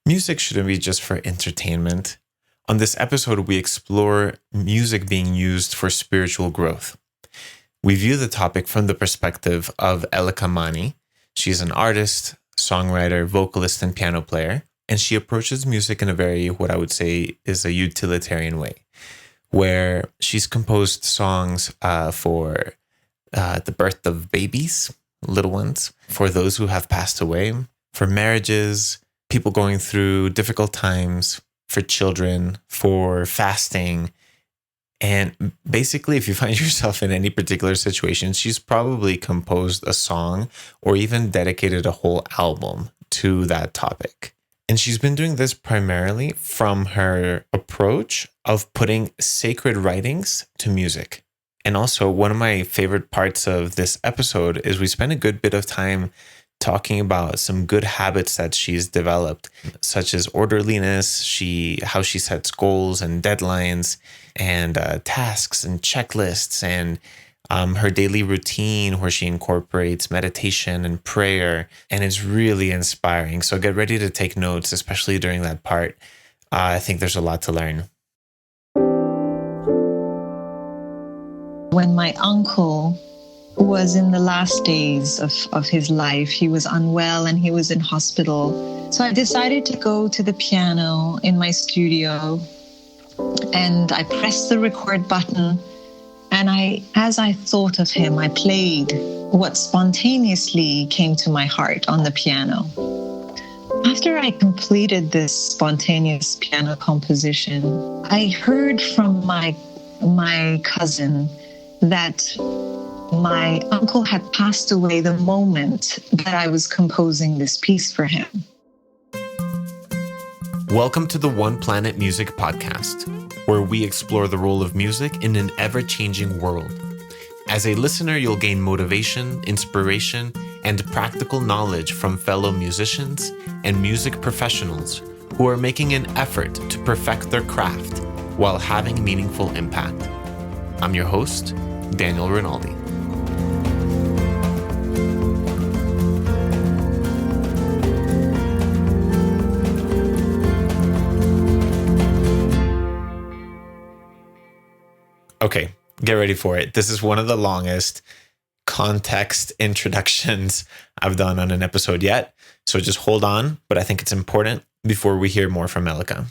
Music shouldn't be just for entertainment. On this episode, we explore music being used for spiritual growth. We view the topic from the perspective of Elika Mahony. She's an artist, songwriter, vocalist, and piano player, and she approaches music in a very, what I would say, is a utilitarian way, where she's composed songs for the birth of babies, little ones, for those who have passed away, for marriages, people going through difficult times, for children, for fasting. And basically, if you find yourself in any particular situation, she's probably composed a song or even dedicated a whole album to that topic. And she's been doing this primarily from her approach of putting sacred writings to music. And also, one of my favorite parts of this episode is we spend a good bit of time talking about some good habits that she's developed, such as orderliness, how she sets goals and deadlines and tasks and checklists, and her daily routine where she incorporates meditation and prayer. And it's really inspiring. So get ready to take notes, especially during that part. I think there's a lot to learn. When my uncle was in the last days of his life, he was unwell and he was in hospital. So I decided to go to the piano in my studio and I pressed the record button. And as I thought of him, I played what spontaneously came to my heart on the piano. After I completed this spontaneous piano composition, I heard from my cousin that my uncle had passed away the moment that I was composing this piece for him. Welcome to the One Planet Music Podcast, where we explore the role of music in an ever-changing world. As a listener, you'll gain motivation, inspiration, and practical knowledge from fellow musicians and music professionals who are making an effort to perfect their craft while having meaningful impact. I'm your host, Daniel Rinaldi. Okay, get ready for it. This is one of the longest context introductions I've done on an episode yet. So just hold on, but I think it's important before we hear more from Elika.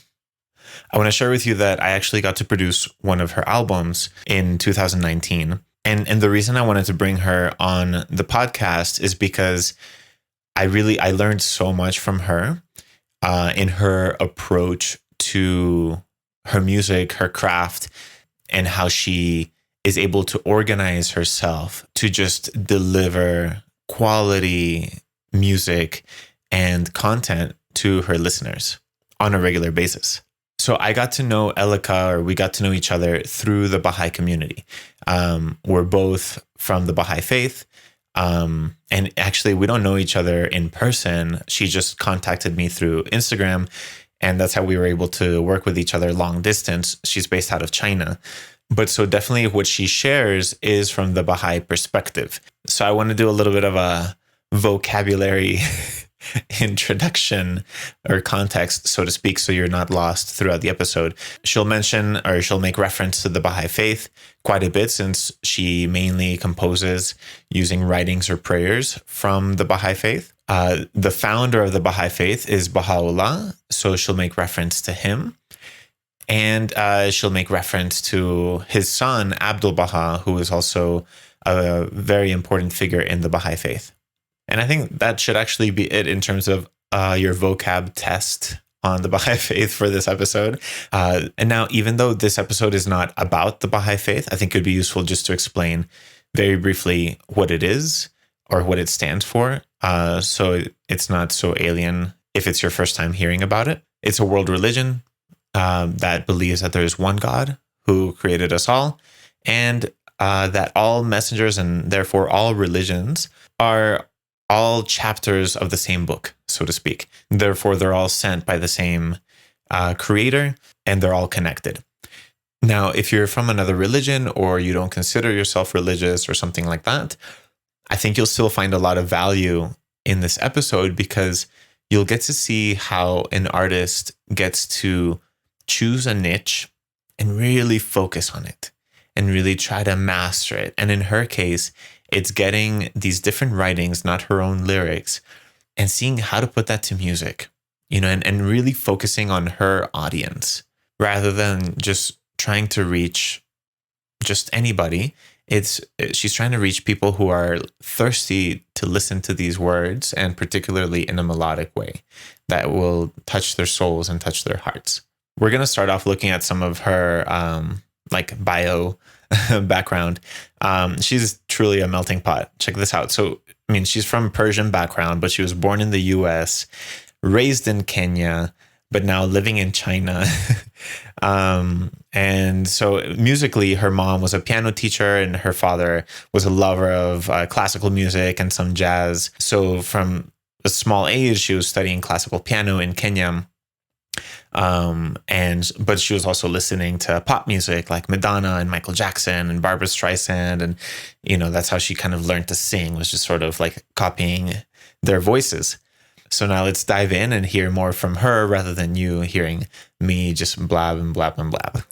I want to share with you that I actually got to produce one of her albums in 2019. And the reason I wanted to bring her on the podcast is because I learned so much from her in her approach to her music, her craft, and how she is able to organize herself to just deliver quality music and content to her listeners on a regular basis. So I got to know Elika, or we got to know each other through the Bahá'í community. We're both from the Bahá'í Faith. And actually, we don't know each other in person. She just contacted me through Instagram. And that's how we were able to work with each other long distance. She's based out of China. But so definitely what she shares is from the Baha'i perspective. So I want to do a little bit of a vocabulary introduction or context, so to speak, so you're not lost throughout the episode. She'll make reference to the Baha'i Faith quite a bit, since she mainly composes using writings or prayers from the Baha'i Faith. The founder of the Baha'i Faith is Baha'u'llah, so she'll make reference to him. And she'll make reference to his son, Abdul Baha, who is also a very important figure in the Baha'i Faith. And I think that should actually be it in terms of your vocab test on the Baha'i Faith for this episode. And now, even though this episode is not about the Baha'i Faith, I think it would be useful just to explain very briefly what it is or what it stands for. So it's not so alien if it's your first time hearing about it. It's a world religion that believes that there is one God who created us all, and that all messengers and therefore all religions are all chapters of the same book, so to speak. Therefore, they're all sent by the same creator, and they're all connected. Now, if you're from another religion or you don't consider yourself religious or something like that, I think you'll still find a lot of value in this episode, because you'll get to see how an artist gets to choose a niche and really focus on it and really try to master it. And in her case, it's getting these different writings, not her own lyrics, and seeing how to put that to music, and really focusing on her audience rather than just trying to reach just anybody. She's trying to reach people who are thirsty to listen to these words, and particularly in a melodic way that will touch their souls and touch their hearts. We're going to start off looking at some of her bio background. She's truly a melting pot. Check this out. So, she's from Persian background, but she was born in the US, raised in Kenya, but now living in China. And so musically, her mom was a piano teacher and her father was a lover of classical music and some jazz. So from a small age, she was studying classical piano in Kenya. But she was also listening to pop music like Madonna and Michael Jackson and Barbra Streisand. And, that's how she kind of learned to sing, was just sort of like copying their voices. So now let's dive in and hear more from her rather than you hearing me just blab and blab and blab.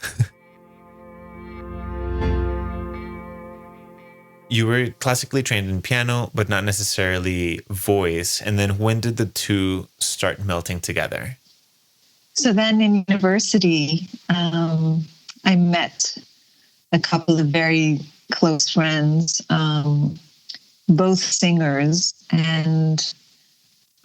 You were classically trained in piano, but not necessarily voice. And then when did the two start melting together? So then in university, I met a couple of very close friends, both singers, and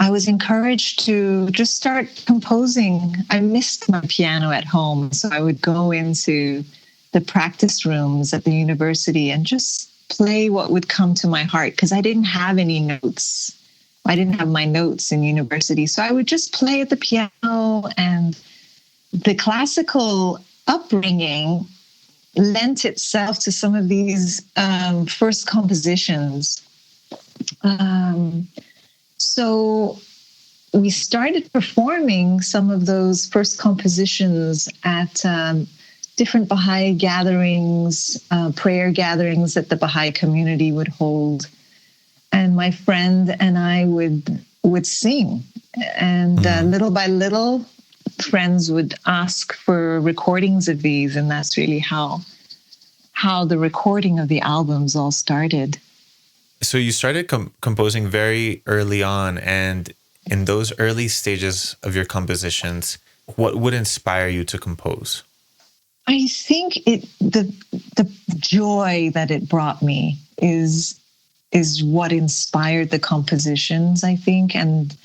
I was encouraged to just start composing. I missed my piano at home, so I would go into the practice rooms at the university and just play what would come to my heart, because I didn't have any notes. I didn't have my notes in university, so I would just play at the piano, and the classical upbringing lent itself to some of these first compositions. So we started performing some of those first compositions at different Baha'i gatherings, prayer gatherings that the Baha'i community would hold. And my friend and I would sing. And little by little, friends would ask for recordings of these. And that's really how the recording of the albums all started. So you started composing very early on, and in those early stages of your compositions, what would inspire you to compose? I think the joy that it brought me is what inspired the compositions, I think, and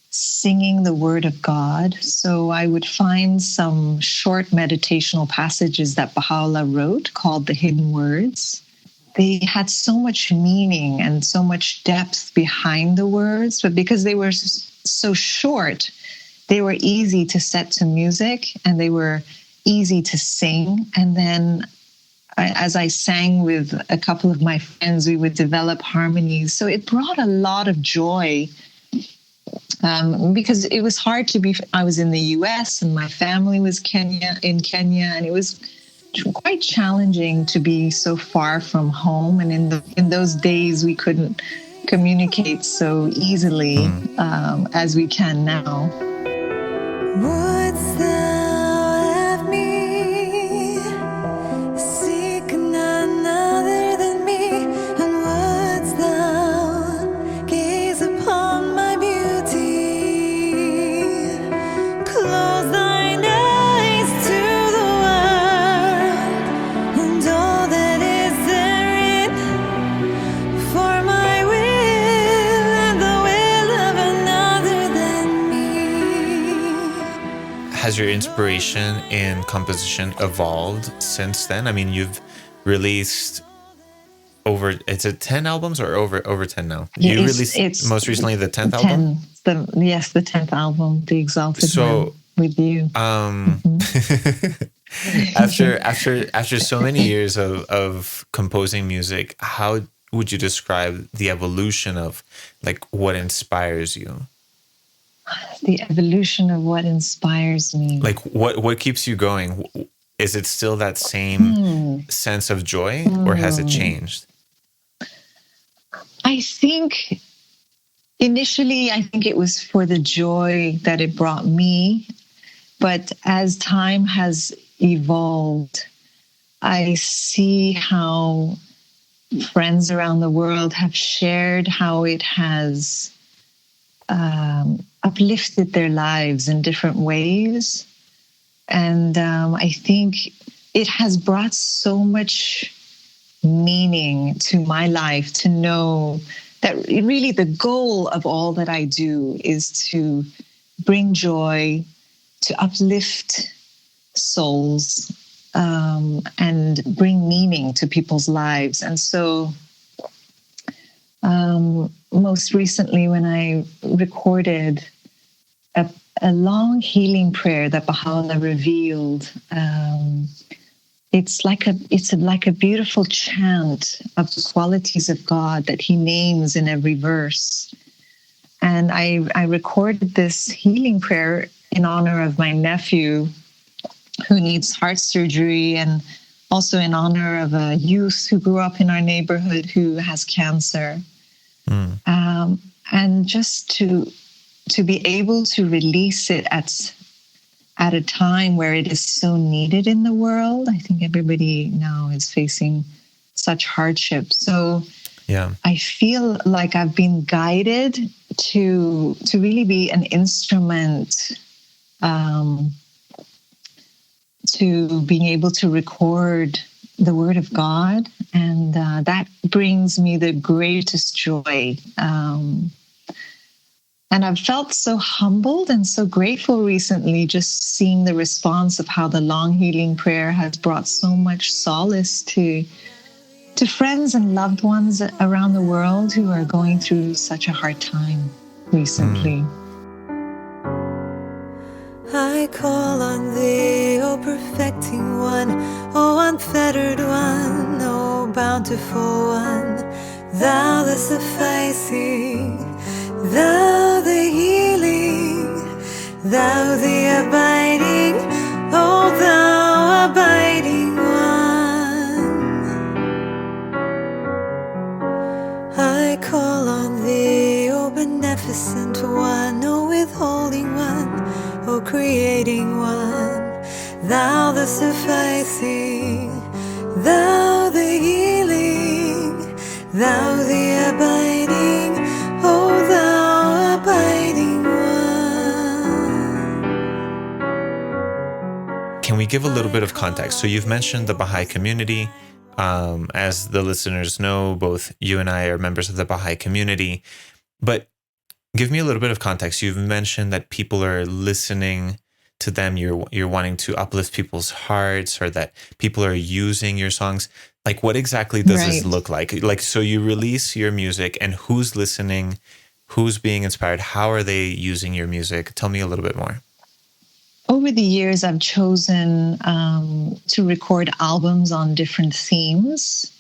singing the word of God. So I would find some short meditational passages that Baha'u'llah wrote called the Hidden Words. They had so much meaning and so much depth behind the words, but because they were so short, they were easy to set to music and they were easy to sing. And then as I sang with a couple of my friends, we would develop harmonies. So it brought a lot of joy because it was hard I was in the US and my family was in Kenya, and it was quite challenging to be so far from home. And in those days, we couldn't communicate so easily as we can now. Wouldst thou have me seek none other than me, and wouldst thou gaze upon my beauty? Close thine eyes to the world and all that is therein, for my will and the will of another than me. Has your inspiration in composition evolved since then? I mean, you've released is it 10 albums or over 10 now? Yeah, you released most recently the 10th album? The 10th album, The Exalted One, with you. After so many years of composing music, how would you describe the evolution of like what inspires you? The evolution of what inspires me. Like what keeps you going? Is it still that same sense of joy, or has it changed? I think Initially, I think it was for the joy that it brought me. But as time has evolved, I see how friends around the world have shared how it has uplifted their lives in different ways. And I think it has brought so much meaning to my life to know that really the goal of all that I do is to bring joy, to uplift souls, and bring meaning to people's lives. And so most recently, when I recorded a long healing prayer that Baha'u'llah revealed, it's like a beautiful chant of the qualities of God that he names in every verse. And I recorded this healing prayer in honor of my nephew who needs heart surgery, and also in honor of a youth who grew up in our neighborhood who has cancer. And just to be able to release it at a time where it is so needed in the world. I think everybody now is facing such hardship. So yeah, I feel like I've been guided to really be an instrument to being able to record the Word of God. And that brings me the greatest joy. And I've felt so humbled and so grateful recently just seeing the response of how the long healing prayer has brought so much solace to friends and loved ones around the world who are going through such a hard time recently. I call on thee, O perfecting one, O unfettered one, O bountiful one, thou the sufficing, thou the healing, thou the abiding, O thou abiding one. I call on thee, O beneficent one, O withholding one, O creating one, thou the sufficing, thou the healing, thou the abiding, O thou abiding one. Can we give a little bit of context? So you've mentioned the Baha'i community. As the listeners know, both you and I are members of the Baha'i community, but give me a little bit of context. You've mentioned that people are listening to them. You're wanting to uplift people's hearts, or that people are using your songs. Like, what exactly does this look like? Like, so you release your music, and who's listening? Who's being inspired? How are they using your music? Tell me a little bit more. Over the years, I've chosen to record albums on different themes.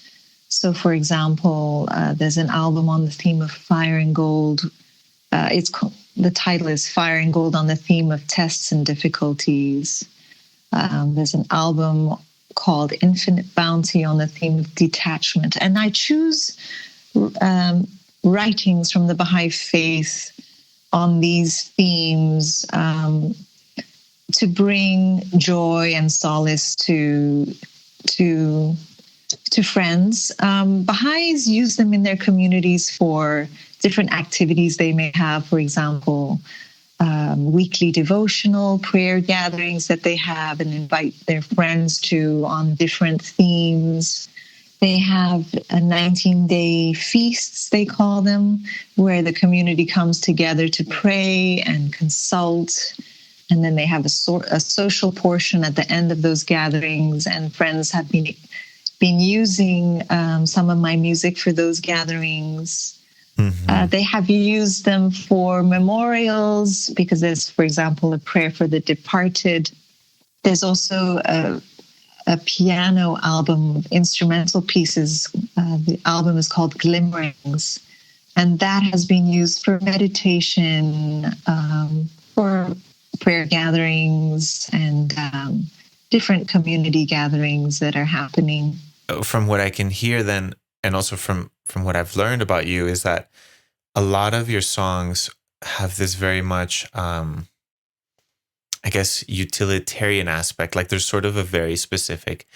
So, for example, there's an album on the theme of fire and gold. The title is Fire and Gold, on the theme of tests and difficulties. There's an album called Infinite Bounty on the theme of detachment. And I choose writings from the Bahá'í Faith on these themes to bring joy and solace to friends. Baha'is use them in their communities for different activities they may have. For example, weekly devotional prayer gatherings that they have and invite their friends to on different themes. They have a 19-day feasts, they call them, where the community comes together to pray and consult. And then they have a social portion at the end of those gatherings. And friends have been using some of my music for those gatherings. Mm-hmm. They have used them for memorials because there's, for example, a prayer for the departed. There's also a piano album of instrumental pieces. The album is called Glimmerings. And that has been used for meditation, for prayer gatherings, and different community gatherings that are happening. From what I can hear then, and also from what I've learned about you, is that a lot of your songs have this very much, I guess, utilitarian aspect. Like there's sort of a very specific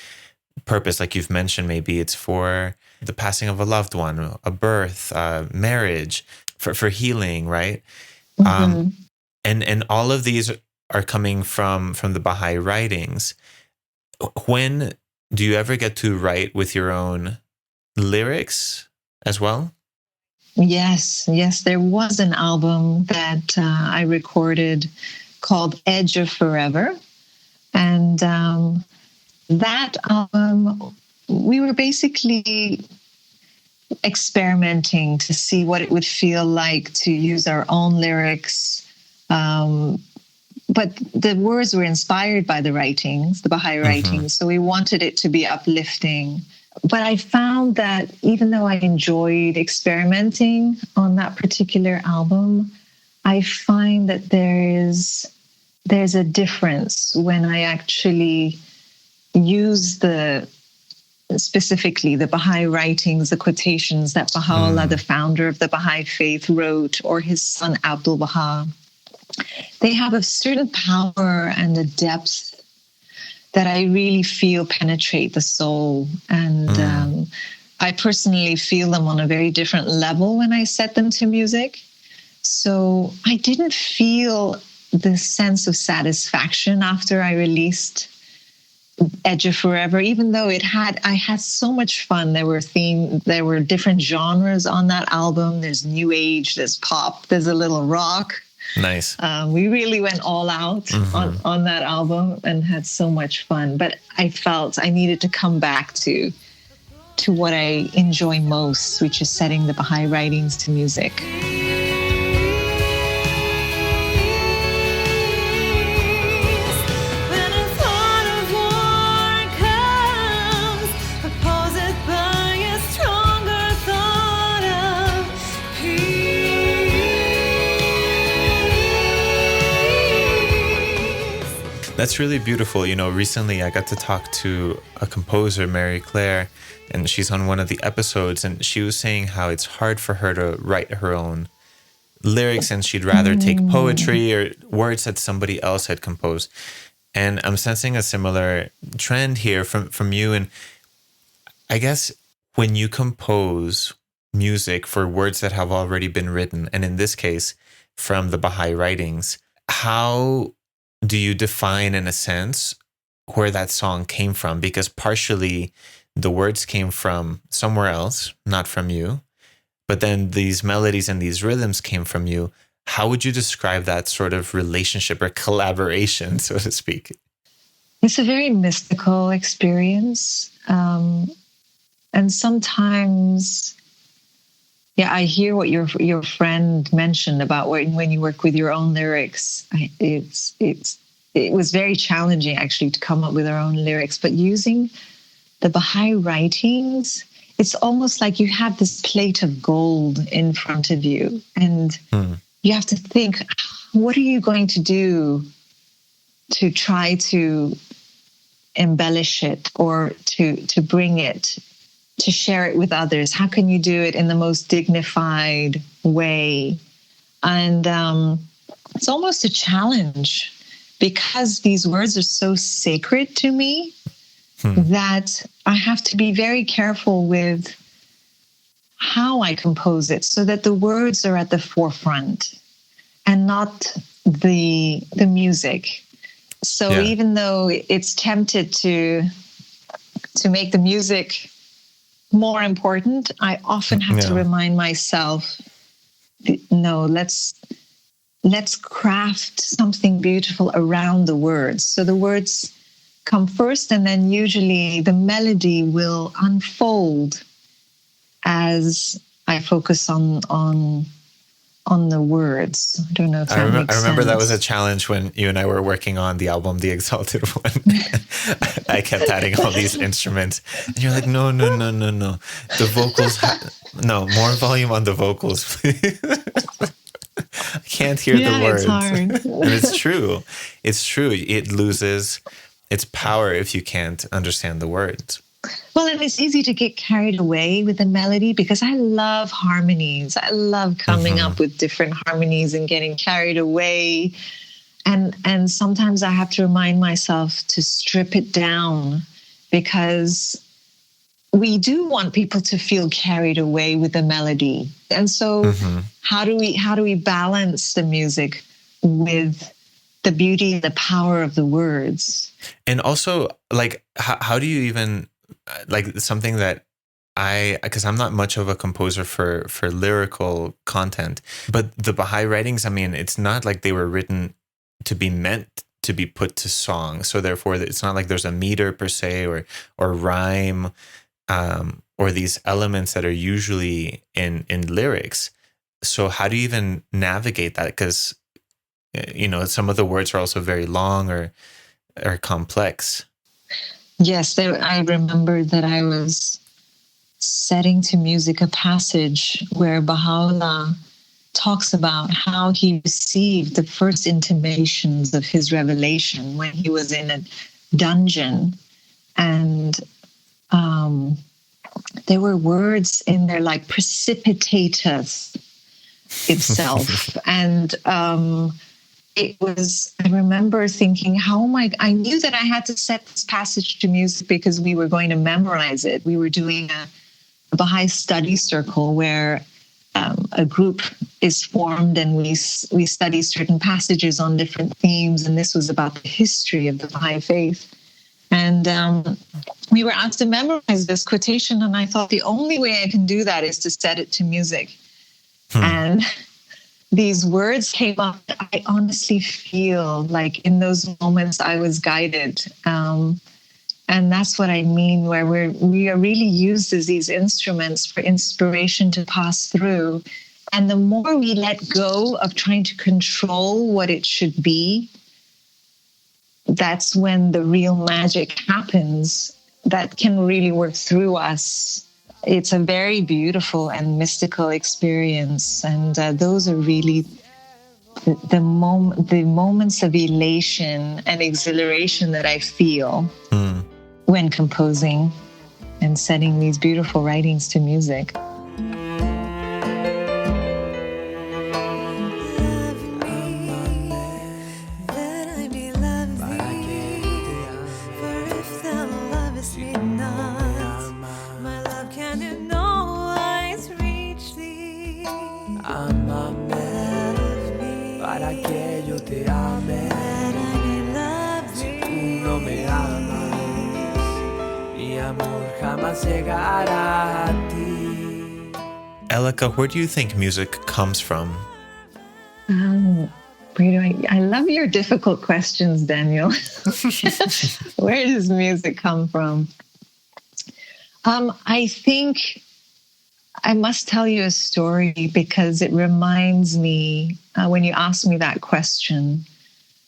purpose. Like you've mentioned, maybe it's for the passing of a loved one, a birth, marriage, for healing, right? And all of these are coming from the Baha'i writings. When do you ever get to write with your own lyrics as well? Yes. There was an album that I recorded called Edge of Forever. And that album, we were basically experimenting to see what it would feel like to use our own lyrics. But the words were inspired by the writings, the Baha'i writings. So we wanted it to be uplifting. But I found that even though I enjoyed experimenting on that particular album, I find that there's a difference when I actually use specifically the Baha'i writings, the quotations that Baha'u'llah, the founder of the Bahá'í Faith, wrote, or his son Abdul Baha. They have a certain power and a depth that I really feel penetrate the soul. And I personally feel them on a very different level when I set them to music. So I didn't feel the sense of satisfaction after I released Edge of Forever, even though I had so much fun. There were different genres on that album. There's new age, there's pop, there's a little rock. Nice. We really went all out on that album and had so much fun. But I felt I needed to come back to what I enjoy most, which is setting the Baha'i writings to music. That's really beautiful. You know, recently I got to talk to a composer, Mary Claire, and she's on one of the episodes, and she was saying how it's hard for her to write her own lyrics, and she'd rather take poetry or words that somebody else had composed. And I'm sensing a similar trend here from you. And I guess when you compose music for words that have already been written, and in this case, from the Baha'i writings, how do you define, in a sense, where that song came from? Because partially the words came from somewhere else, not from you, but then these melodies and these rhythms came from you. How would you describe that sort of relationship or collaboration, so to speak? It's a very mystical experience. And sometimes, I hear what your friend mentioned about when you work with your own lyrics. It was very challenging actually to come up with our own lyrics, but using the Baha'i writings, it's almost like you have this plate of gold in front of you, and you have to think, what are you going to do to try to embellish it or to bring it, to share it with others? How can you do it in the most dignified way? And it's almost a challenge because these words are so sacred to me that I have to be very careful with how I compose it so that the words are at the forefront and not the music. So even though it's tempted to make the music more important, I often have to remind myself, no, let's craft something beautiful around the words. So the words come first, and then usually the melody will unfold as I focus on the words. I don't know if that makes sense. I remember that was a challenge when you and I were working on the album, The Exalted One. I kept adding all these instruments. And you're like, no. The vocals, no, more volume on the vocals, please. I can't hear the words. It's hard. And it's true. It's true. It loses its power if you can't understand the words. Well, and it's easy to get carried away with the melody because I love harmonies. I love coming up with different harmonies and getting carried away. And sometimes I have to remind myself to strip it down, because we do want people to feel carried away with the melody. And so how do we balance the music with the beauty and the power of the words? And also, like, how do you even, like, something that because I'm not much of a composer for lyrical content, but the Baha'i writings, I mean, it's not like they were written to be meant to be put to song. So therefore, it's not like there's a meter per se or rhyme, or these elements that are usually in lyrics. So how do you even navigate that? Because, you know, some of the words are also very long or complex. Yes, I remember that I was setting to music a passage where Baha'u'llah talks about how he received the first intimations of his revelation when he was in a dungeon. And there were words in there like precipitatus itself. And it was, I remember thinking, I knew that I had to set this passage to music because we were going to memorize it. We were doing a Baha'i study circle where a group is formed and we study certain passages on different themes. And this was about the history of the Bahá'í Faith. And we were asked to memorize this quotation. And I thought the only way I can do that is to set it to music. And these words came up. I honestly feel like in those moments I was guided. And that's what I mean, where we are really used as these instruments for inspiration to pass through. And the more we let go of trying to control what it should be, that's when the real magic happens that can really work through us. It's a very beautiful and mystical experience. And those are really the moments of elation and exhilaration that I feel when composing and setting these beautiful writings to music. Elika, where do you think music comes from? I love your difficult questions, Daniel. Where does music come from? I think I must tell you a story because it reminds me, when you ask me that question,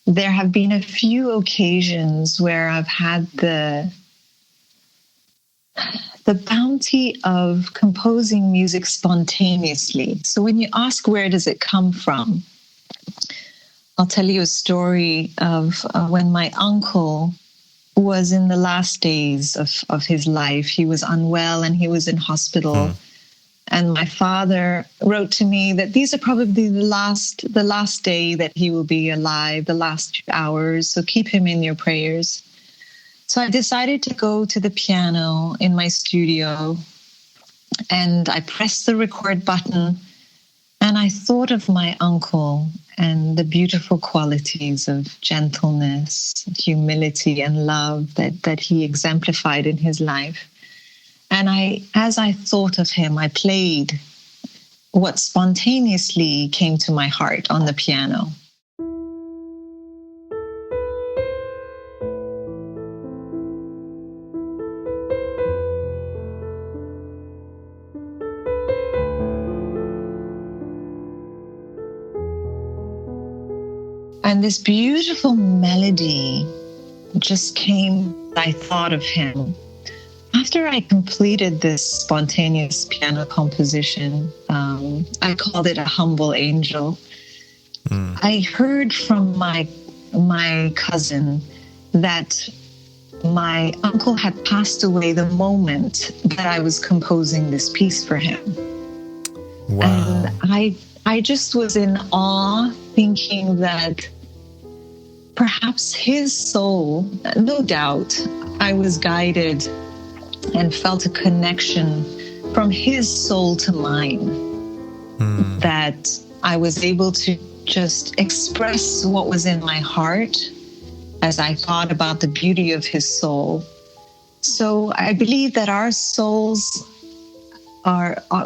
there have been a few occasions where I've had the bounty of composing music spontaneously. So when you ask where does it come from, I'll tell you a story of when my uncle was in the last days of his life. He was unwell and he was in hospital. And my father wrote to me that these are probably the last day that he will be alive, the last few hours. So keep him in your prayers. So I decided to go to the piano in my studio and I pressed the record button and I thought of my uncle and the beautiful qualities of gentleness, humility, and love that he exemplified in his life. And as I thought of him, I played what spontaneously came to my heart on the piano. And this beautiful melody just came. I thought of him. After I completed this spontaneous piano composition, I called it a humble angel. I heard from my cousin that my uncle had passed away the moment that I was composing this piece for him. Wow. And I just was in awe, thinking that perhaps his soul, no doubt, I was guided and felt a connection from his soul to mine, that I was able to just express what was in my heart as I thought about the beauty of his soul. So I believe that our souls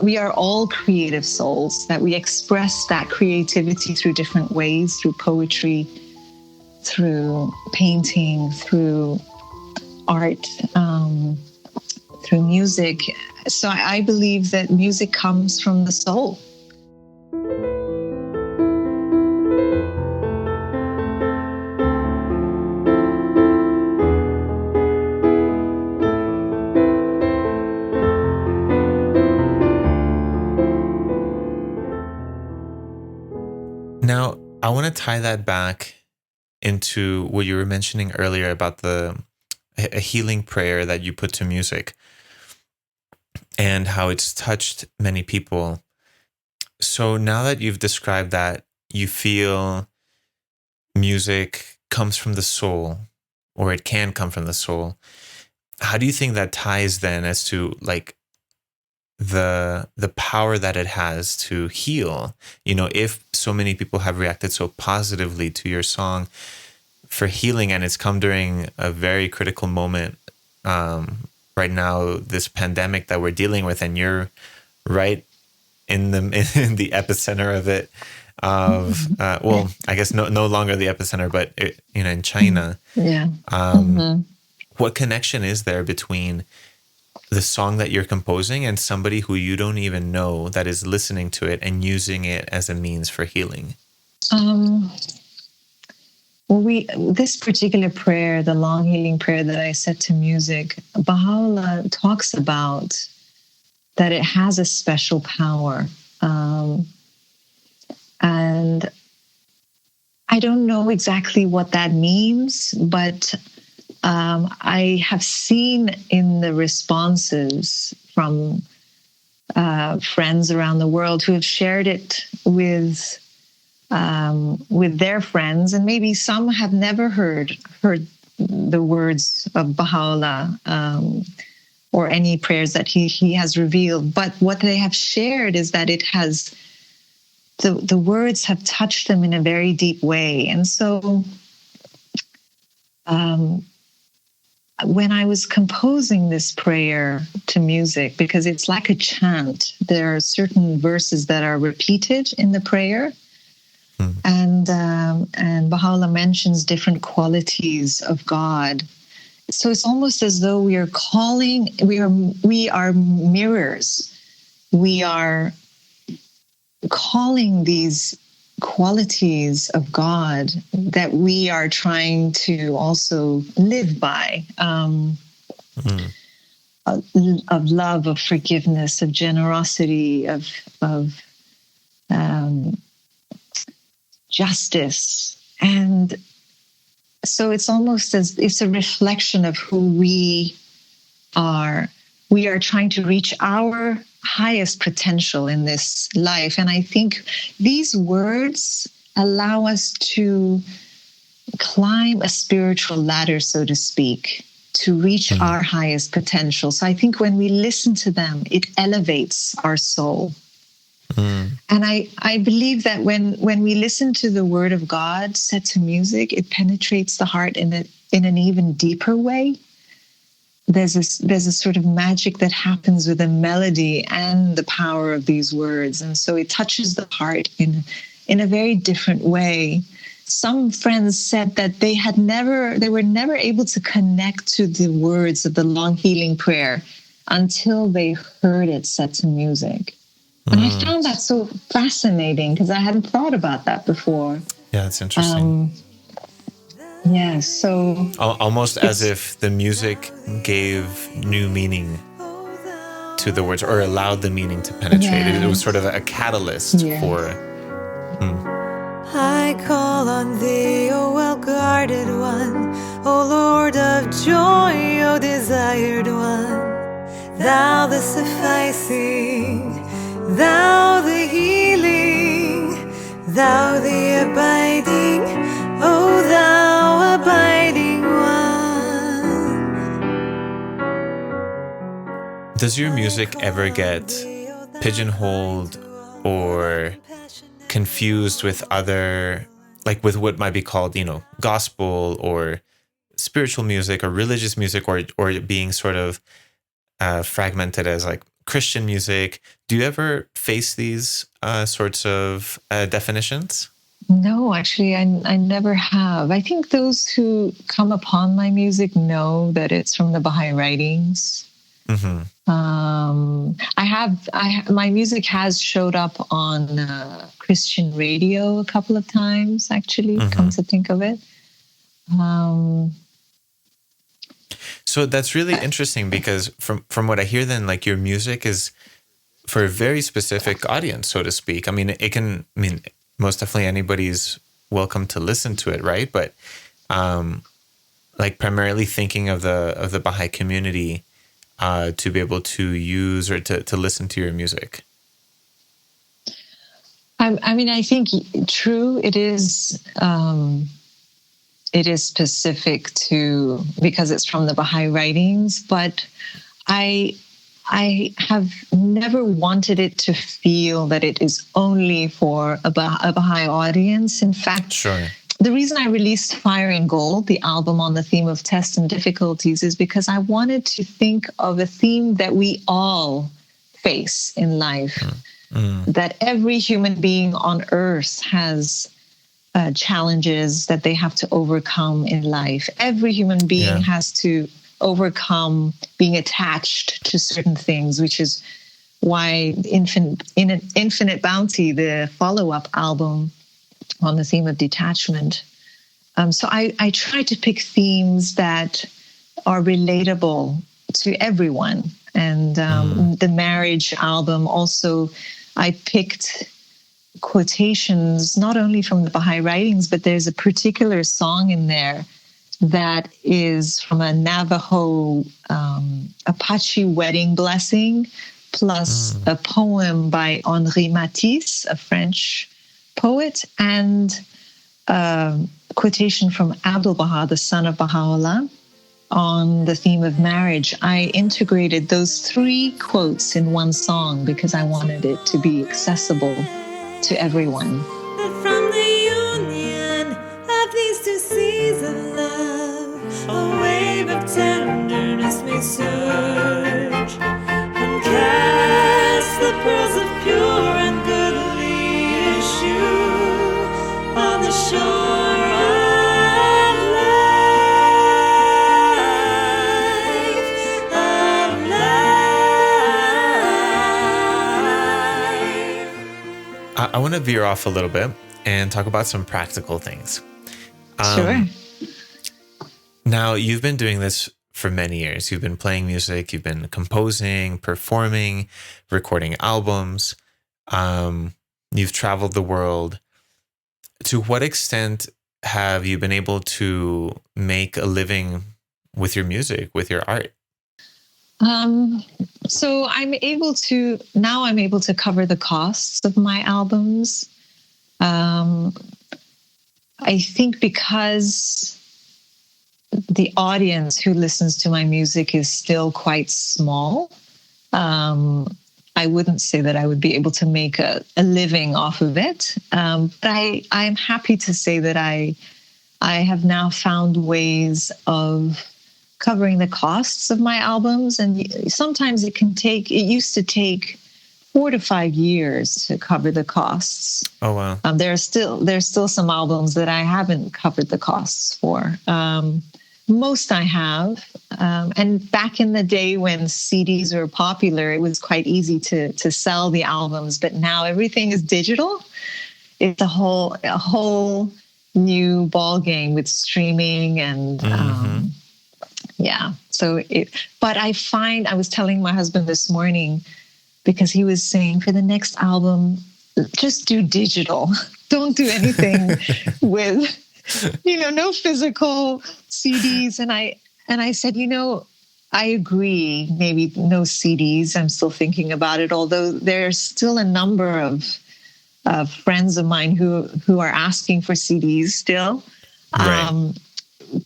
we are all creative souls, that we express that creativity through different ways, through poetry, through painting, through art, through music. So I believe that music comes from the soul. Now, I want to tie that back into what you were mentioning earlier about a healing prayer that you put to music and how it's touched many people. So now that you've described that, you feel music comes from the soul, or it can come from the soul. How do you think that ties then as to like the power that it has to heal? You know, if so many people have reacted so positively to your song for healing, and it's come during a very critical moment right now, this pandemic that we're dealing with, and you're right in the epicenter of it. I guess no longer the epicenter, but in China. Yeah. What connection is there between the song that you're composing and somebody who you don't even know that is listening to it and using it as a means for healing? This particular prayer, the long healing prayer that I set to music, Baha'u'llah talks about that it has a special power. And I don't know exactly what that means, but I have seen in the responses from friends around the world who have shared it with their friends, and maybe some have never heard the words of Baha'u'llah or any prayers that he has revealed. But what they have shared is that it has the words have touched them in a very deep way. And so when I was composing this prayer to music, because it's like a chant, there are certain verses that are repeated in the prayer. And Baha'u'llah mentions different qualities of God. So it's almost as though we are mirrors. We are calling these qualities of God that we are trying to also live by, of love, of forgiveness, of generosity, of justice. And so it's almost as it's a reflection of who we are. We are trying to reach our highest potential in this life. And I think these words allow us to climb a spiritual ladder, so to speak, to reach our highest potential. So I think when we listen to them, it elevates our soul. And I believe that when we listen to the word of God set to music, it penetrates the heart in an even deeper way. There's a sort of magic that happens with the melody and the power of these words. And so it touches the heart in a very different way. Some friends said that they were never able to connect to the words of the long healing prayer until they heard it set to music. And I found that so fascinating because I hadn't thought about that before. Yeah, it's interesting. So almost as if the music gave new meaning to the words, or allowed the meaning to penetrate. It was sort of a catalyst for it. I call on thee, O well-guarded one, O Lord of joy, O desired one, thou the sufficing, thou the healing, thou the abiding, O thou abiding one. Does your music ever get pigeonholed or confused with other, like with what might be called, gospel or spiritual music or religious music, or being sort of fragmented as like Christian music? Do you ever face these sorts of definitions? No, actually, I never have. I think those who come upon my music know that it's from the Baha'i writings. Mm-hmm. My music has showed up on Christian radio a couple of times, actually, come to think of it. So that's really interesting, because from what I hear then, like your music is for a very specific audience, so to speak. I mean, most definitely anybody's welcome to listen to it, right? But like primarily thinking of the Baha'i community to be able to use or to listen to your music. I think true, it is specific to, because it's from the Baha'i writings, but I have never wanted it to feel that it is only for a Baha'i audience. In fact, sure. The reason I released Fire and Gold, the album on the theme of tests and difficulties, is because I wanted to think of a theme that we all face in life, that every human being on earth has challenges that they have to overcome in life. Every human being has to overcome being attached to certain things, which is why Infinite Bounty, the follow-up album on the theme of detachment. So I try to pick themes that are relatable to everyone. And the marriage album also, I picked quotations not only from the Baha'i writings, but there's a particular song in there that is from a Navajo Apache wedding blessing, plus a poem by Henri Matisse, a French poet, and a quotation from Abdu'l-Baha, the son of Baha'u'llah, on the theme of marriage. I integrated those three quotes in one song because I wanted it to be accessible to everyone. That from the union of these two seas of love, a wave of tenderness may surge and cast the pearls of pure and goodly issue on the shore of life, I want to veer off a little bit and talk about some practical things. Sure. Now, you've been doing this for many years. You've been playing music, you've been composing, performing, recording albums. You've traveled the world. To what extent have you been able to make a living with your music, with your art? So I'm able to cover the costs of my albums. I think because the audience who listens to my music is still quite small, I wouldn't say that I would be able to make a living off of it. But I'm happy to say that I have now found ways of covering the costs of my albums. And sometimes it used to take 4 to 5 years to cover the costs. Oh, wow. There's still some albums that I haven't covered the costs for. Most I have. And back in the day when CDs were popular, it was quite easy to sell the albums. But now everything is digital. It's a whole new ball game with streaming and but I was telling my husband this morning, because he was saying for the next album, just do digital. Don't do anything with no physical CDs. And I said, I agree, maybe no CDs. I'm still thinking about it, although there's still a number of friends of mine who are asking for CDs still. Right.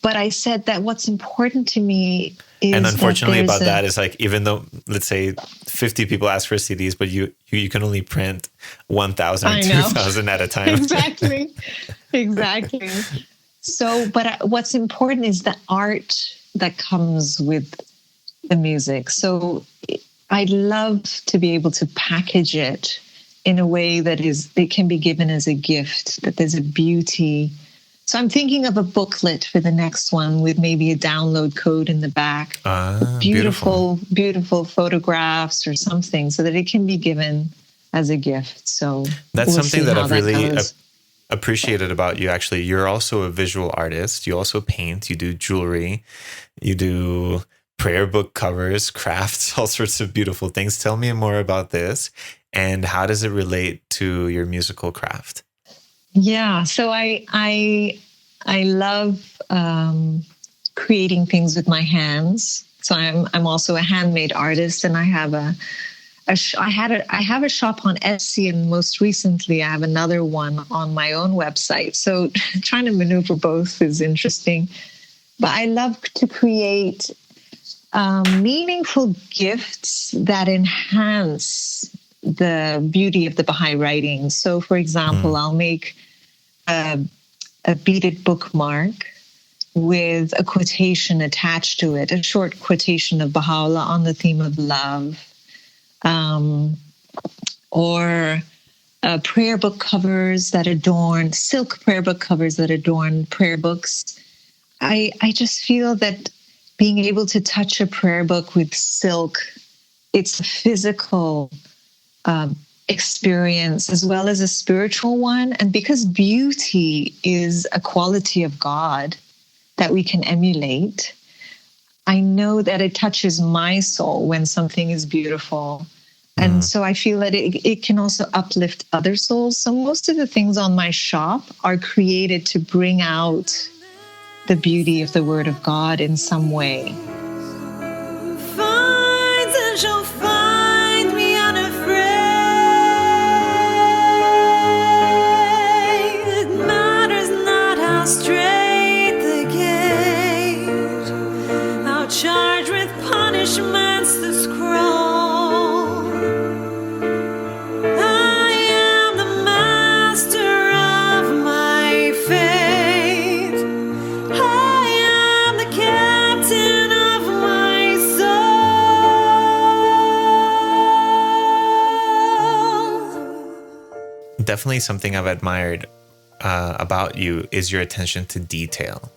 But I said that what's important to me is, and unfortunately about that is like, even though, let's say 50 people ask for CDs, but you can only print 1,000 or 2,000 at a time. Exactly. So, but what's important is the art that comes with the music. So I'd love to be able to package it in a way that it can be given as a gift, that there's a beauty. So I'm thinking of a booklet for the next one with maybe a download code in the back. Beautiful photographs or something, so that it can be given as a gift. So that's something that I've really appreciated about you. Actually, you're also a visual artist. You also paint, you do jewelry, you do prayer book covers, crafts, all sorts of beautiful things. Tell me more about this, and how does it relate to your musical craft? Yeah, so I love creating things with my hands. So I'm also a handmade artist, and I have I have a shop on Etsy, and most recently I have another one on my own website. So trying to maneuver both is interesting. But I love to create meaningful gifts that enhance the beauty of the Baha'i writing. So, for example, I'll make a beaded bookmark with a quotation attached to it, a short quotation of Baha'u'llah on the theme of love, or prayer book covers that adorn, silk prayer book covers that adorn prayer books. I just feel that being able to touch a prayer book with silk, it's a physical experience as well as a spiritual one. And because beauty is a quality of God that we can emulate, I know that it touches my soul when something is beautiful. And so I feel that it can also uplift other souls. So most of the things on my shop are created to bring out the beauty of the Word of God in some way. Finds and shall find me unafraid. It matters not how straight the gate, how charged with punishments the scroll. I am the master of my fate. I am the captain of my soul. Definitely something I've admired about you is your attention to detail.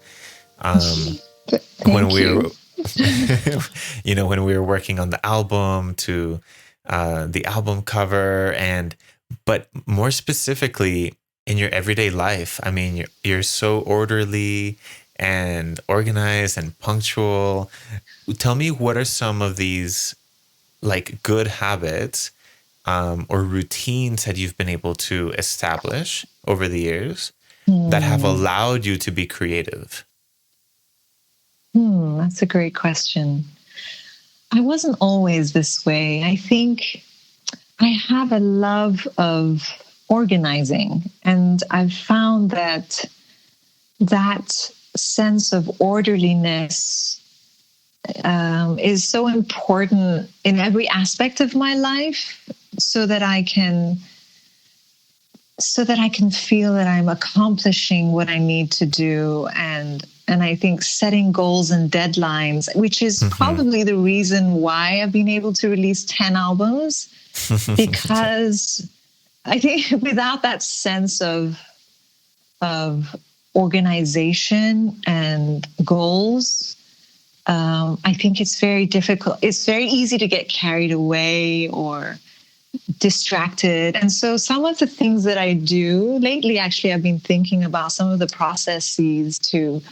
When we were, when we were working on the album, to the album cover, but more specifically in your everyday life. I mean, you're so orderly and organized and punctual. Tell me, what are some of these like good habits or routines that you've been able to establish over the years that have allowed you to be creative? That's a great question. I wasn't always this way. I think I have a love of organizing, and I've found that sense of orderliness is so important in every aspect of my life, so that I can feel that I'm accomplishing what I need to do, and I think setting goals and deadlines, which is probably the reason why I've been able to release 10 albums, because I think without that sense of organization and goals, I think it's very difficult. It's very easy to get carried away or distracted. And so some of the things that I do lately, actually, I've been thinking about some of the processes to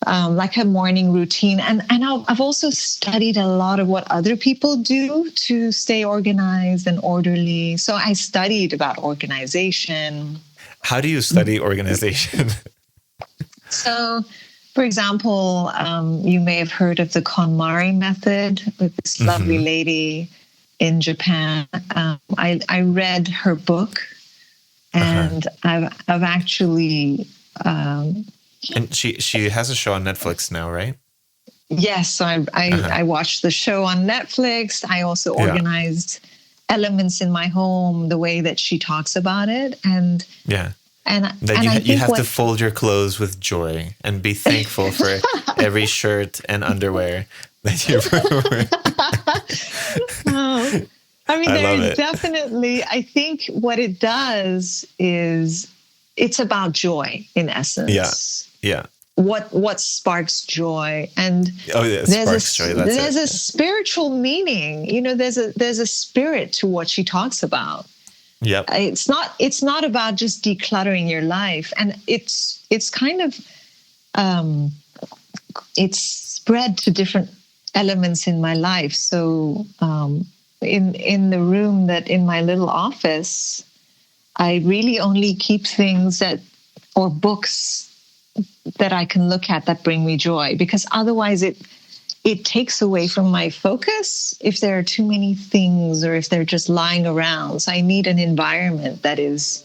like a morning routine. And I've also studied a lot of what other people do to stay organized and orderly. So I studied about organization. How do you study organization? So, for example, you may have heard of the KonMari method with this lovely lady in Japan. I read her book, and I've actually. And she has a show on Netflix now, right? Yes, so I watched the show on Netflix. I also organized elements in my home the way that she talks about it, and you have to fold your clothes with joy and be thankful for every shirt and underwear that you wear. I mean, there's definitely. I think what it does is it's about joy in essence. Yeah. What sparks joy, and there's a spiritual meaning. You know, there's a spirit to what she talks about. Yep. It's not about just decluttering your life, and it's kind of it's spread to different elements in my life. So in the room that in my little office, I really only keep things or books that I can look at that bring me joy, because otherwise it takes away from my focus if there are too many things or if they're just lying around. So I need an environment that is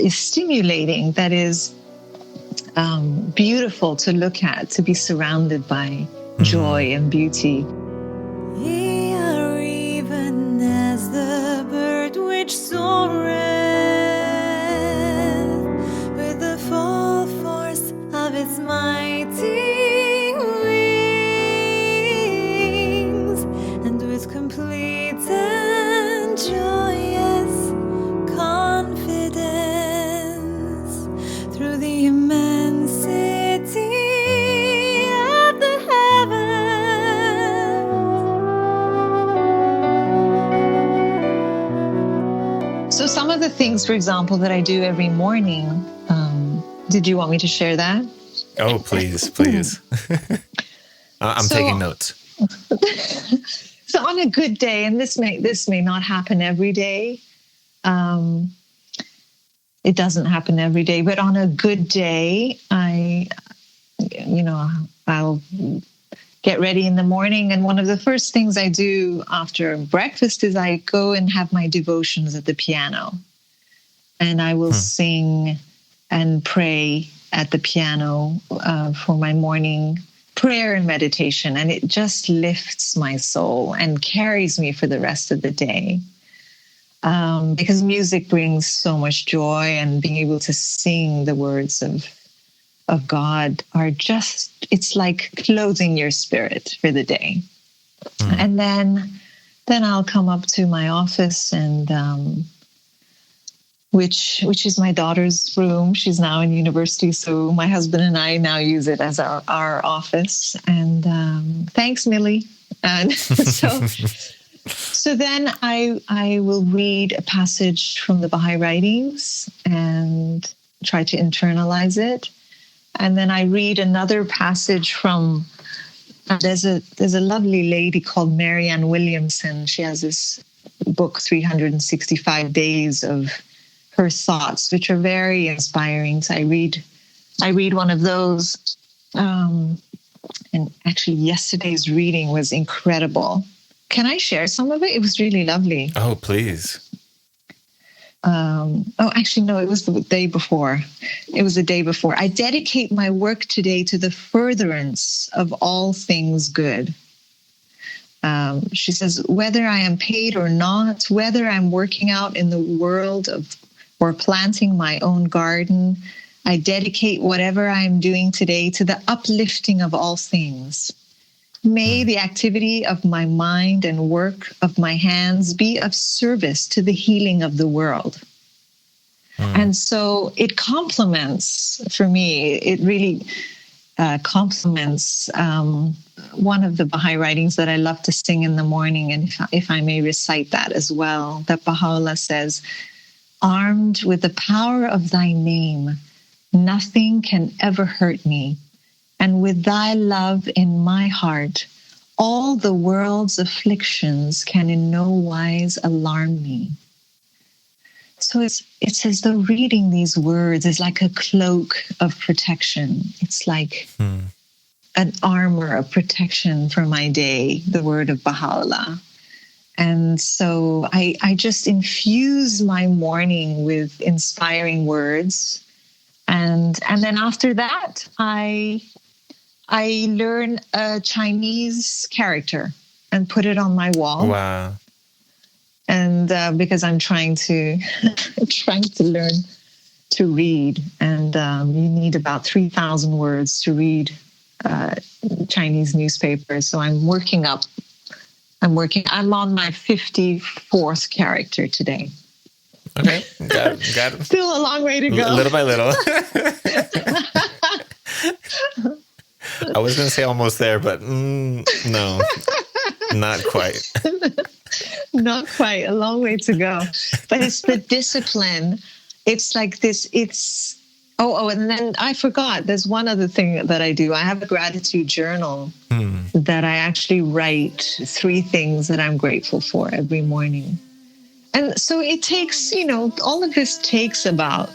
stimulating, that is beautiful to look at, to be surrounded by joy and beauty. Ye are even as the bird which soareth with the full force of its mighty wings, and with complete and joyous confidence through the immensity of the heavens. So some of the things, for example, that I do every morning, did you want me to share that? Oh, please. I'm taking notes. So on a good day, and this may not happen every day. It doesn't happen every day, but on a good day, I'll get ready in the morning, and one of the first things I do after breakfast is I go and have my devotions at the piano, and I will sing and pray at the piano for my morning prayer and meditation, and it just lifts my soul and carries me for the rest of the day. Because music brings so much joy, and being able to sing the words of God are just, it's like clothing your spirit for the day. And then I'll come up to my office, and which is my daughter's room. She's now in university, so my husband and I now use it as our office. And thanks, Millie. And so then I will read a passage from the Bahá'í writings and try to internalize it. And then I read another passage from, there's a lovely lady called Marianne Williamson. She has this book, 365 Days of her thoughts, which are very inspiring. So I read one of those. And actually yesterday's reading was incredible. Can I share some of it? It was really lovely. Oh, please. Actually, no, it was the day before. I dedicate my work today to the furtherance of all things good. She says, whether I am paid or not, whether I'm working out in the world or planting my own garden, I dedicate whatever I am doing today to the uplifting of all things. May the activity of my mind and work of my hands be of service to the healing of the world. And so it complements, for me, it really complements one of the Bahá'í writings that I love to sing in the morning. And if I may recite that as well, that Baha'u'llah says, armed with the power of thy name, nothing can ever hurt me. And with thy love in my heart, all the world's afflictions can in no wise alarm me. So it's as though reading these words is like a cloak of protection. It's like an armor of protection for my day, the word of Baha'u'llah. And so I just infuse my morning with inspiring words. And then after that, I learn a Chinese character and put it on my wall. Wow. And because I'm trying to learn to read, and you need about 3,000 words to read Chinese newspapers. So I'm working. I'm on my 54th character today. Okay, got it. Still a long way to go. Little by little. I was going to say almost there, but no, not quite. Not quite. A long way to go. But it's the discipline. It's like this. And then I forgot. There's one other thing that I do. I have a gratitude journal that I actually write 3 things that I'm grateful for every morning. And so it takes, all of this takes about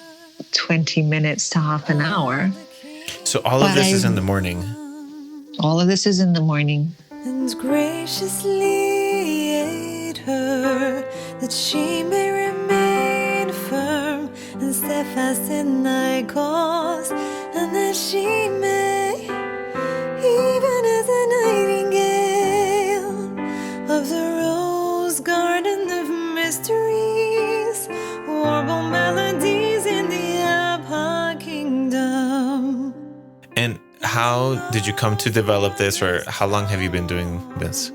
20 minutes to half an hour. So all of this is in the morning? All of this is in the morning. And graciously aid her that she may remain firm and steadfast in thy cause, and that she may, even as a nightingale of the rose garden of mysteries, warble melodies in the Abha kingdom. And how did you come to develop this, or how long have you been doing this?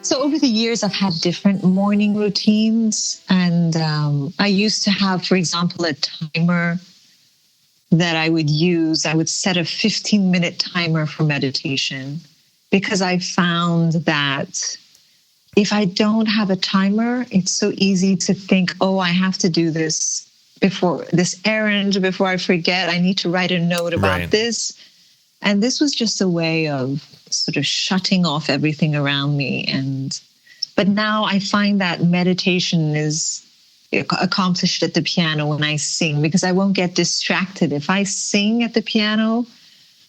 So over the years, I've had different morning routines, and I used to have, for example, a timer that I would use. I would set a 15-minute timer for meditation, because I found that if I don't have a timer, it's so easy to think, I have to do this errand before I forget. I need to write a note about this. And this was just a way of sort of shutting off everything around me. But now I find that meditation is accomplished at the piano when I sing, because I won't get distracted. If I sing at the piano,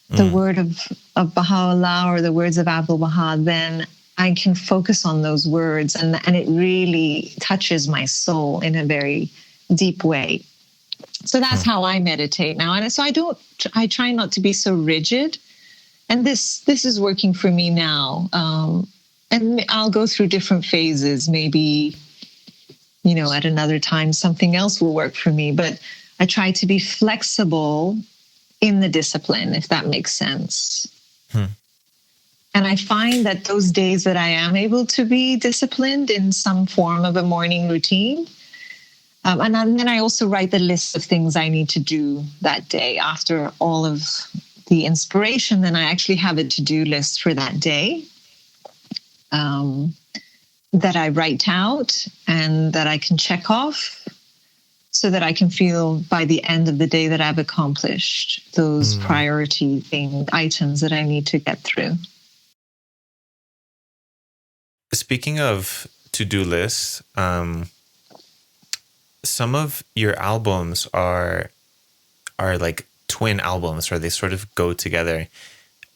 the word of Baha'u'llah or the words of Abdul-Baha, then I can focus on those words, and it really touches my soul in a very deep way. So that's how I meditate now. And so I try not to be so rigid. And this is working for me now. And I'll go through different phases. Maybe, at another time, something else will work for me. But I try to be flexible in the discipline, if that makes sense. And I find that those days that I am able to be disciplined in some form of a morning routine, and then I also write the list of things I need to do that day. After all of the inspiration, then I actually have a to-do list for that day that I write out and that I can check off, so that I can feel by the end of the day that I've accomplished those priority items that I need to get through. Speaking of to-do lists, some of your albums are like twin albums, or they sort of go together.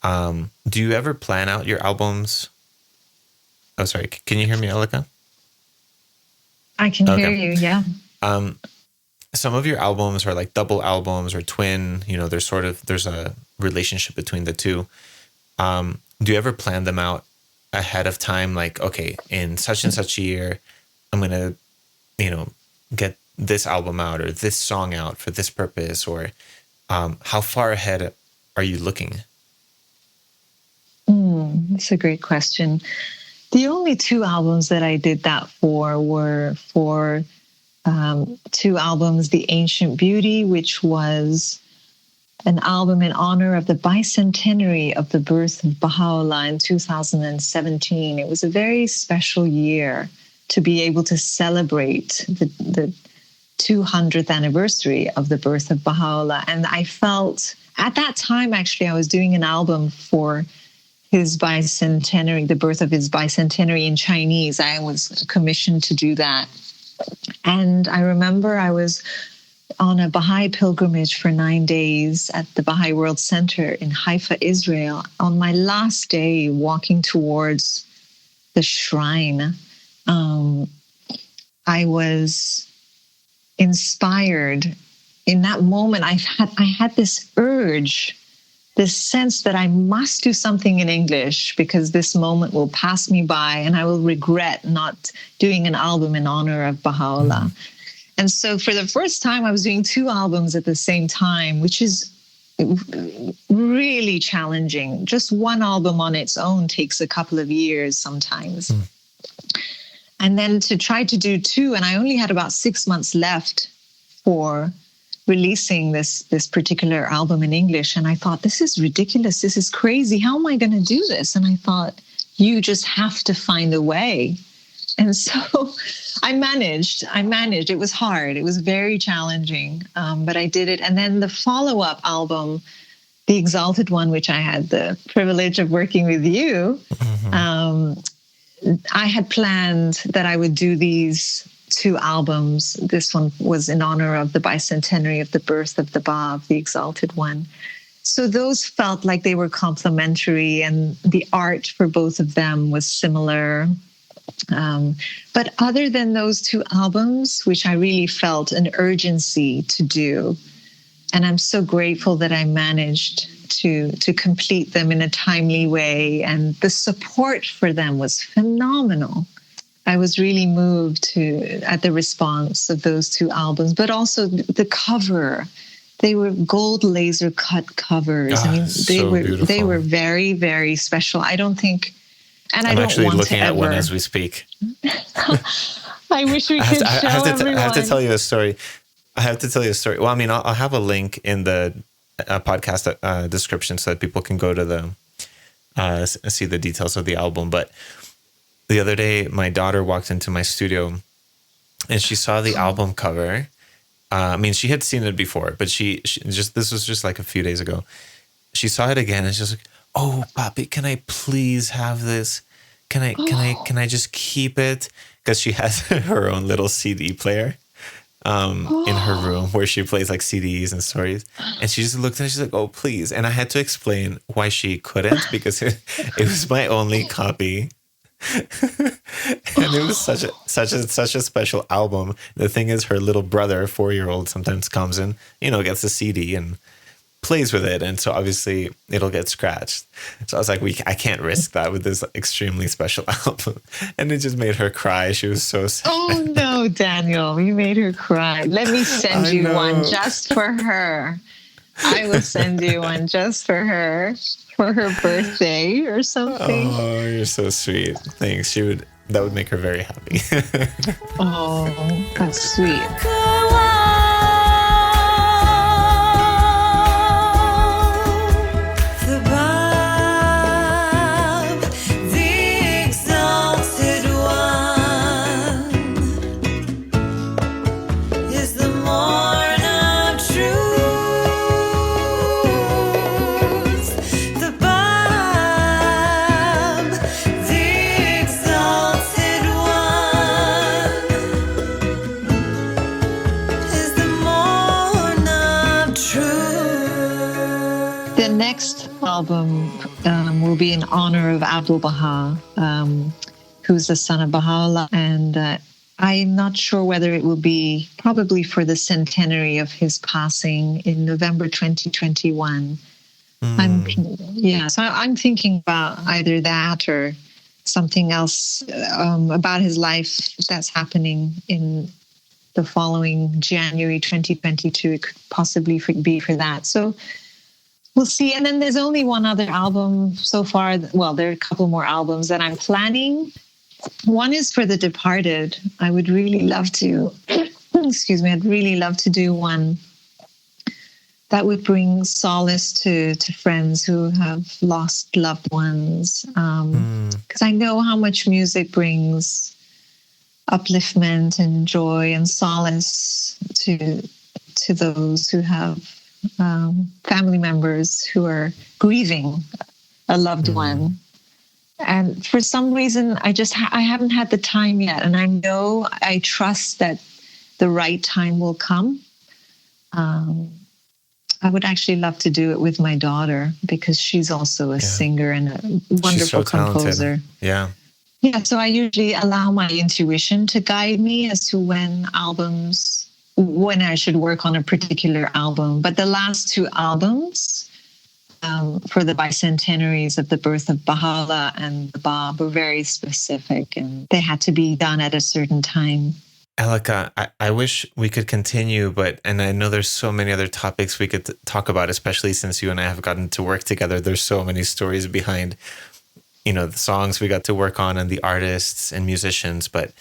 Do you ever plan out your albums? Oh, sorry. Can you hear me, Elika? I can hear you, yeah. Some of your albums are like double albums or twin, there's a relationship between the two. Do you ever plan them out ahead of time? Like, okay, in such and such a year, I'm going to, get this album out or this song out for this purpose, or how far ahead are you looking? That's a great question. The only 2 albums that I did that for were 2 albums, The Ancient Beauty, which was an album in honor of the bicentenary of the birth of Baha'u'llah in 2017. It was a very special year to be able to celebrate the 200th anniversary of the birth of Baha'u'llah. And I felt at that time, actually, I was doing an album for his bicentenary, the birth of his bicentenary in Chinese. I was commissioned to do that. And I remember I was on a Baha'i pilgrimage for 9 days at the Baha'i World Center in Haifa, Israel. On my last day, walking towards the shrine, I was inspired. In that moment, I had this urge, this sense that I must do something in English because this moment will pass me by and I will regret not doing an album in honor of Baha'u'llah. And so for the first time, I was doing 2 albums at the same time, which is really challenging. Just one album on its own takes a couple of years sometimes. And then to try to do 2, and I only had about 6 months left for releasing this particular album in English. And I thought, this is ridiculous. This is crazy. How am I going to do this? And I thought, you just have to find a way. And so I managed. It was hard. It was very challenging, but I did it. And then the follow-up album, The Exalted One, which I had the privilege of working with you, I had planned that I would do these 2 albums. This one was in honor of the bicentenary of the birth of the Ba, of the Exalted One. So those felt like they were complementary, and the art for both of them was similar. But other than those 2 albums, which I really felt an urgency to do, and I'm so grateful that I managed to complete them in a timely way, and the support for them was phenomenal. I was really moved at the response of those 2 albums, but also the cover. They were gold laser cut covers. I mean, they were very, very special. I don't think, and I'm actually looking at one as we speak. I wish we could show everyone. I have to tell you a story. Well, I mean, I'll have a link in the podcast description so that people can go to see the details of the album. But the other day, my daughter walked into my studio and she saw the album cover. I mean, she had seen it before, but this was just like a few days ago. She saw it again and she's like, "Oh, Papi, can I please have this? Can I just keep it?" Because she has her own little CD player in her room where she plays like CDs and stories. And she just looked at it, she's like, "Oh, please." And I had to explain why she couldn't, because it was my only copy. And it was such a special album. The thing is, her little brother, 4-year-old, sometimes comes in, gets a CD and plays with it, and so obviously it'll get scratched. So I was like, I can't risk that with this extremely special album. And it just made her cry. She was so sad. Oh no, Daniel, you made her cry. Let me send you one just for her. I will send you one just for her birthday or something. Oh, you're so sweet. Thanks. That would make her very happy. Oh, that's sweet. Album will be in honor of Abdul Baha, who's the son of Baha'u'llah, and I'm not sure whether it will be probably for the centenary of his passing in November 2021. So I'm thinking about either that or something else about his life that's happening in the following January 2022. It could possibly be for that. So we'll see. And then there's only one other album so far. Well, there are a couple more albums that I'm planning. One is for the departed. I would really love to, I'd really love to do one that would bring solace to friends who have lost loved ones. Because I know how much music brings upliftment and joy and solace to those who have family members who are grieving a loved one. And for some reason, I haven't had the time yet. And I trust that the right time will come. I would actually love to do it with my daughter because she's also a singer and a wonderful composer. Yeah. Yeah. So I usually allow my intuition to guide me as to when I should work on a particular album. But the last 2 albums, for the bicentenaries of the birth of Baha'u'llah and the Bab, were very specific, and they had to be done at a certain time. Elika, I wish we could continue, and I know there's so many other topics we could talk about, especially since you and I have gotten to work together. There's so many stories behind, the songs we got to work on and the artists and musicians, but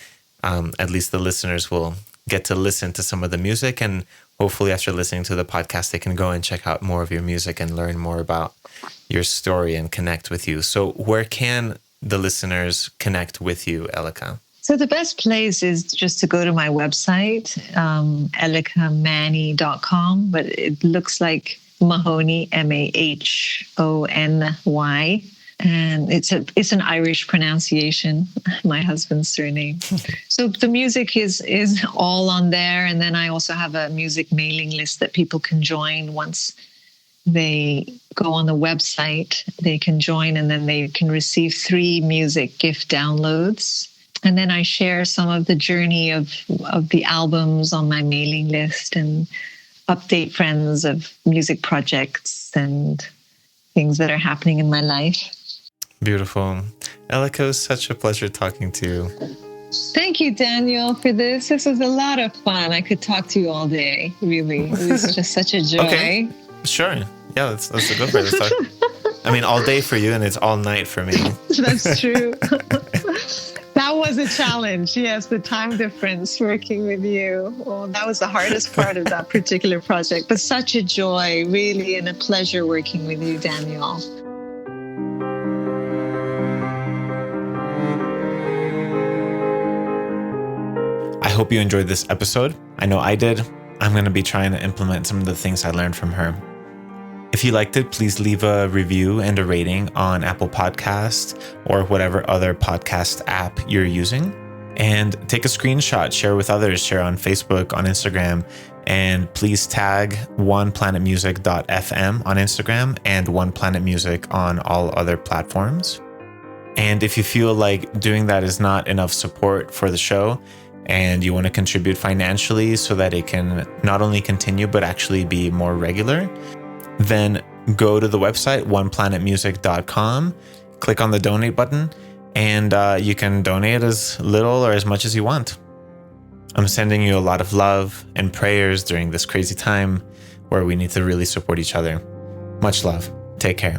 at least the listeners will get to listen to some of the music, and hopefully after listening to the podcast, they can go and check out more of your music and learn more about your story and connect with you. So where can the listeners connect with you, Elika? So the best place is just to go to my website, elikamahony.com, but it looks like Mahony, Mahony. And it's an Irish pronunciation, my husband's surname. So the music is all on there. And then I also have a music mailing list that people can join once they go on the website. They can join, and then they can receive 3 music gift downloads. And then I share some of the journey of the albums on my mailing list and update friends of music projects and things that are happening in my life. Beautiful. Elika, it was such a pleasure talking to you. Thank you, Daniel, for this. This was a lot of fun. I could talk to you all day, really. It was just such a joy. Okay, sure. Yeah, let's go for it. Let's talk. I mean, all day for you, and it's all night for me. That's true. That was a challenge. Yes, the time difference working with you. Oh, that was the hardest part of that particular project. But such a joy, really, and a pleasure working with you, Daniel. I hope you enjoyed this episode. I know I did. I'm going to be trying to implement some of the things I learned from her. If you liked it, please leave a review and a rating on Apple Podcasts or whatever other podcast app you're using. And take a screenshot, share with others, share on Facebook, on Instagram, and please tag oneplanetmusic.fm on Instagram and One Planet Music on all other platforms. And if you feel like doing that is not enough support for the show, and you want to contribute financially so that it can not only continue, but actually be more regular, then go to the website, oneplanetmusic.com, click on the donate button, and you can donate as little or as much as you want. I'm sending you a lot of love and prayers during this crazy time where we need to really support each other. Much love. Take care.